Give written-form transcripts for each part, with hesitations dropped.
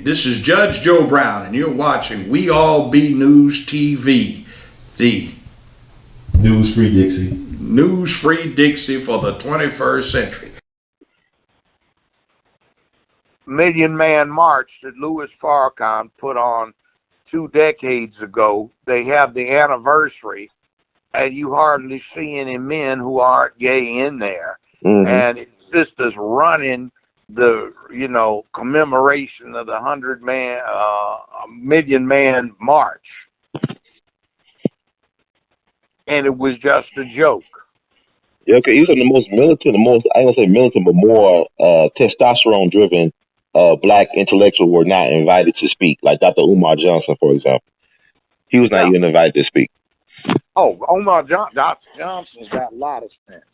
This is Judge Joe Brown, and you're watching We All Be News TV, the News Free Dixie. News Free Dixie for the 21st century. Million Man March that Louis Farrakhan put on 2 decades ago. They have the anniversary, and you hardly see any men who aren't gay in there. And it's just as running the commemoration of the Million Man March, and it was just a joke. Yeah, okay. He was the most militant, I don't say militant, but more testosterone driven black intellectuals were not invited to speak, like Dr. Umar Johnson, for example. He was not even invited to speak. Oh, Dr. Johnson's got a lot of sense.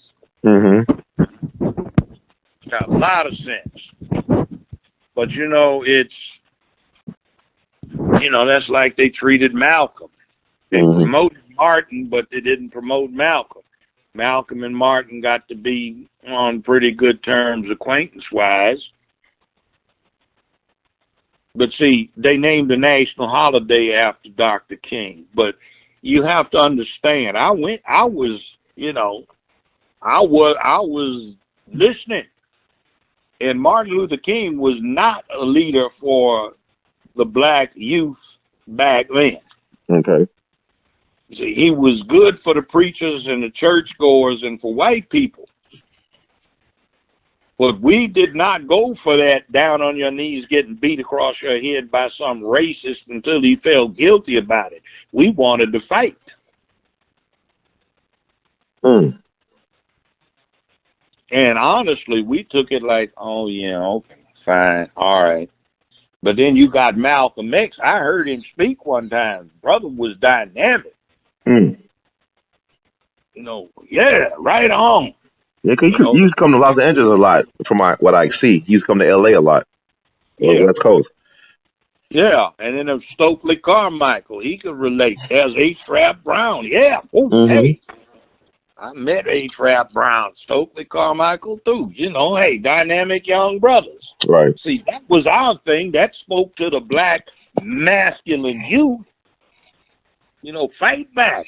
Got a lot of sense. But that's like they treated Malcolm. They promoted Martin, but they didn't promote Malcolm. Malcolm and Martin got to be on pretty good terms acquaintance-wise. But see, they named the national holiday after Dr. King. But you have to understand, I was listening. And Martin Luther King was not a leader for the black youth back then. Okay. See, he was good for the preachers and the churchgoers and for white people. But we did not go for that down on your knees getting beat across your head by some racist until he felt guilty about it. We wanted to fight. And honestly, we took it like, oh, yeah, okay, fine, all right. But then you got Malcolm X. I heard him speak one time. Brother was dynamic. Yeah, right on. Yeah, because he used to come to Los Angeles a lot, from what I see. He used to come to L.A. a lot. Yeah. West Coast. Yeah, and then Stokely Carmichael, he could relate. There's A. Brown. Yeah. Hey. I met A. Brown, Stokely Carmichael, too. Hey, dynamic young brothers. Right. See, that was our thing. That spoke to the black masculine youth. Fight back.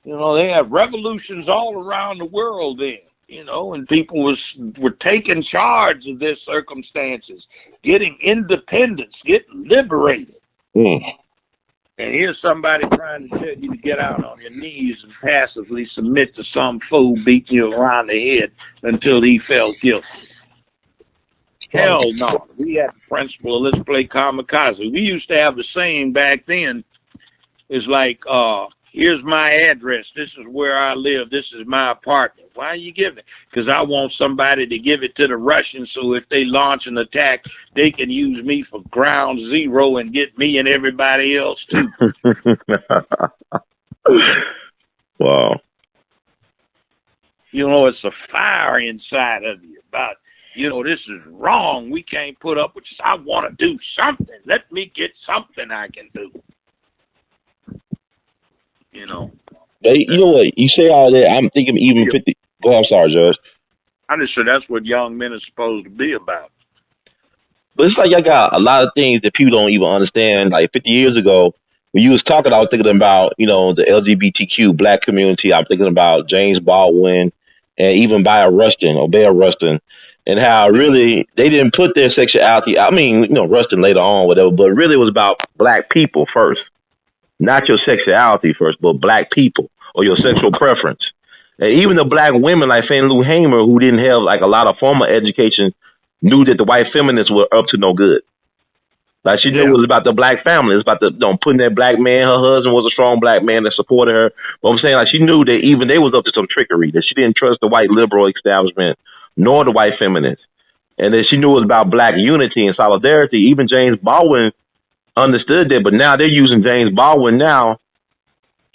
They have revolutions all around the world then, and people were taking charge of their circumstances, getting independence, getting liberated. And here's somebody trying to tell you to get out on your knees and passively submit to some fool beating you around the head until he felt guilty. Hell no. We had the principle of let's play kamikaze. We used to have the saying back then, it's like, here's my address. This is where I live. This is my apartment. Why are you giving it? Because I want somebody to give it to the Russians so if they launch an attack, they can use me for ground zero and get me and everybody else too. Wow. It's a fire inside of you about, this is wrong. We can't put up with this. I want to do something. Let me get something I can do. What? You say all that, I'm thinking even 50. Go ahead, I'm sorry, Judge. I just said that's what young men are supposed to be about. But it's like y'all got a lot of things that people don't even understand. Like 50 years ago, when you was talking, I was thinking about, the LGBTQ black community. I'm thinking about James Baldwin and even Bayard Rustin, and how really they didn't put their sexuality. I mean, Rustin later on, whatever, but really it was about black people first. Not your sexuality first, but black people or your sexual preference. And even the black women like Fannie Lou Hamer, who didn't have like a lot of formal education, knew that the white feminists were up to no good. Like she knew it was about the black family. It's about the putting that black man. Her husband was a strong black man that supported her. But I'm saying like she knew that even they was up to some trickery, that she didn't trust the white liberal establishment nor the white feminists. And that she knew it was about black unity and solidarity. Even James Baldwin understood that, but now they're using James Baldwin now,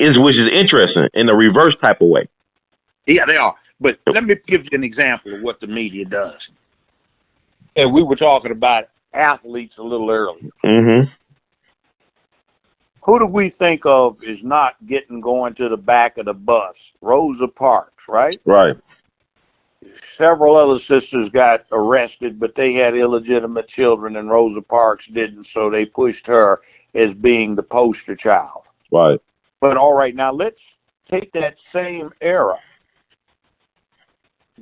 which is interesting in a reverse type of way. Yeah, they are. But let me give you an example of what the media does. And we were talking about athletes a little earlier. Who do we think of is not going to the back of the bus? Rosa Parks, right? Right. Several other sisters got arrested, but they had illegitimate children, and Rosa Parks didn't, so they pushed her as being the poster child. Right. But all right, now let's take that same era.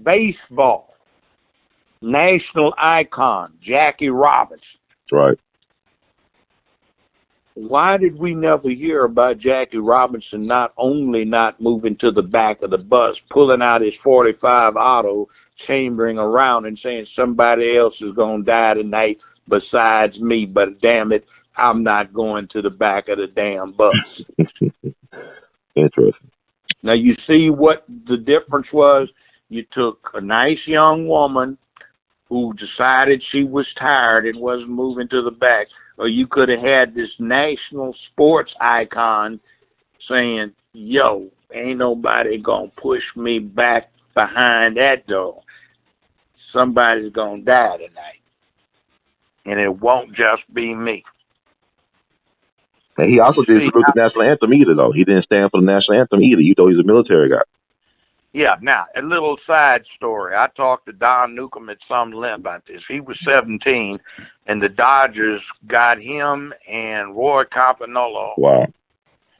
Baseball, national icon, Jackie Robinson. Right. Why did we never hear about Jackie Robinson not only not moving to the back of the bus, pulling out his 45 auto, chambering around and saying somebody else is going to die tonight besides me, but damn it, I'm not going to the back of the damn bus. Interesting. Now, you see what the difference was? You took a nice young woman who decided she was tired and wasn't moving to the back, or you could have had this national sports icon saying, yo, ain't nobody going to push me back behind that door. Somebody's going to die tonight. And it won't just be me. And he also didn't salute the national anthem either, though. He didn't stand for the national anthem either. You know, he's a military guy. Yeah, now, a little side story. I talked to Don Newcomb at some length about this. He was 17, and the Dodgers got him and Roy Campanella, wow,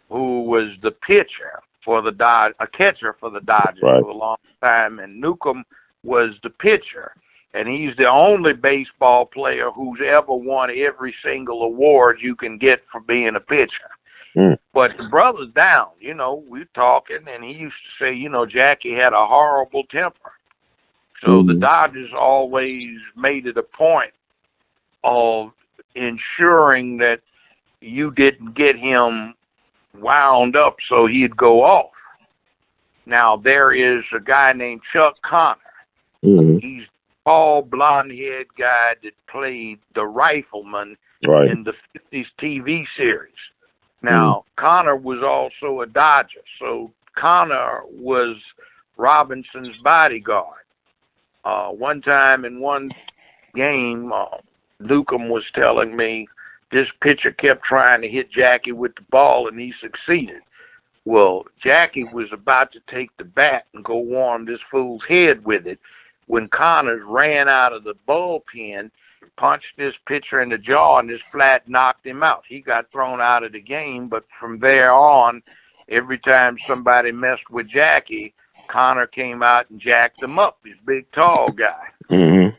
who was the pitcher for the a catcher for the Dodgers right. for a long time, and Newcomb was the pitcher. And he's the only baseball player who's ever won every single award you can get for being a pitcher. Mm. But the brother's down, you know, we're talking, and he used to say, you know, Jackie had a horrible temper. So the Dodgers always made it a point of ensuring that you didn't get him wound up so he'd go off. Now, there is a guy named Chuck Connor. Mm-hmm. He's a tall, blonde-haired guy that played the rifleman right. in the 50s TV series. Now, Connor was also a Dodger, so Connor was Robinson's bodyguard. One time in one game, Newcomb was telling me this pitcher kept trying to hit Jackie with the ball, and he succeeded. Well, Jackie was about to take the bat and go warm this fool's head with it when Connors ran out of the bullpen, punched this pitcher in the jaw, and this flat knocked him out. He got thrown out of the game, but from there on, every time somebody messed with Jackie, Connor came out and jacked him up, this big, tall guy. Mm-hmm.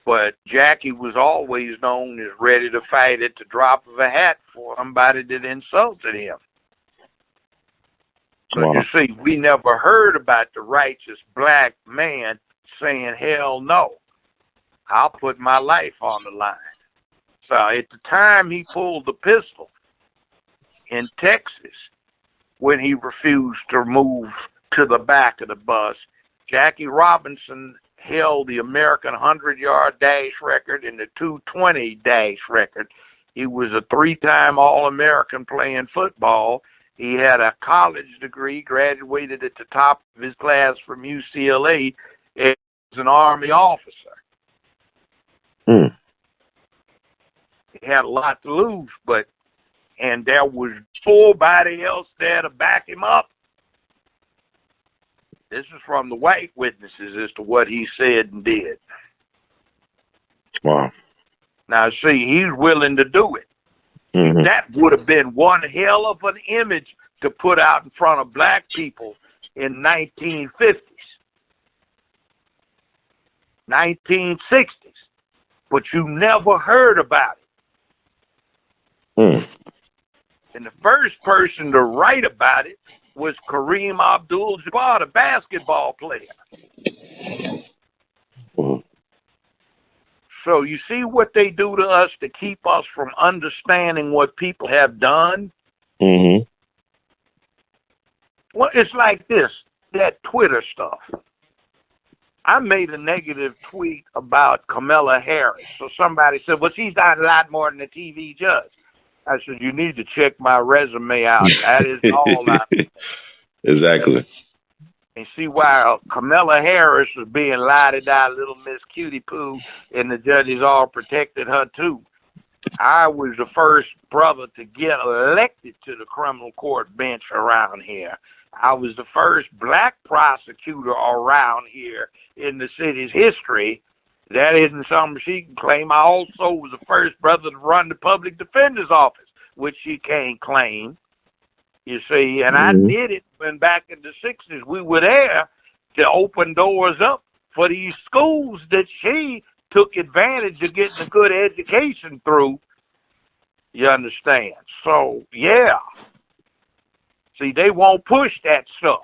But Jackie was always known as ready to fight at the drop of a hat for somebody that insulted him. So wow. you see, we never heard about the righteous black man saying, hell no. I'll put my life on the line. So at the time he pulled the pistol in Texas, when he refused to move to the back of the bus, Jackie Robinson held the American 100-yard dash record and the 220 dash record. He was a 3-time All-American playing football. He had a college degree, graduated at the top of his class from UCLA as an Army officer. He had a lot to lose, and there was nobody else there to back him up. This is from the white witnesses as to what he said and did. Wow. Now, see, he's willing to do it. Mm-hmm. That would have been one hell of an image to put out in front of black people in 1950s, 1960s. But you never heard about it. And the first person to write about it was Kareem Abdul-Jabbar, the basketball player. So you see what they do to us to keep us from understanding what people have done? Mm-hmm. Well, it's like this, that Twitter stuff. I made a negative tweet about Kamala Harris. So somebody said, well, she's done a lot more than a TV judge. I said, you need to check my resume out. That is all I mean. Exactly. And see why Kamala Harris was being la-di-da little Miss Cutie Poo, and the judges all protected her too. I was the first brother to get elected to the criminal court bench around here. I was the first black prosecutor around here in the city's history. That isn't something she can claim. I also was the first brother to run the public defender's office, which she can't claim. You see, and I did it when back in the 60s we were there to open doors up for these schools that she took advantage of getting a good education through. You understand? So, yeah. See, they won't push that stuff.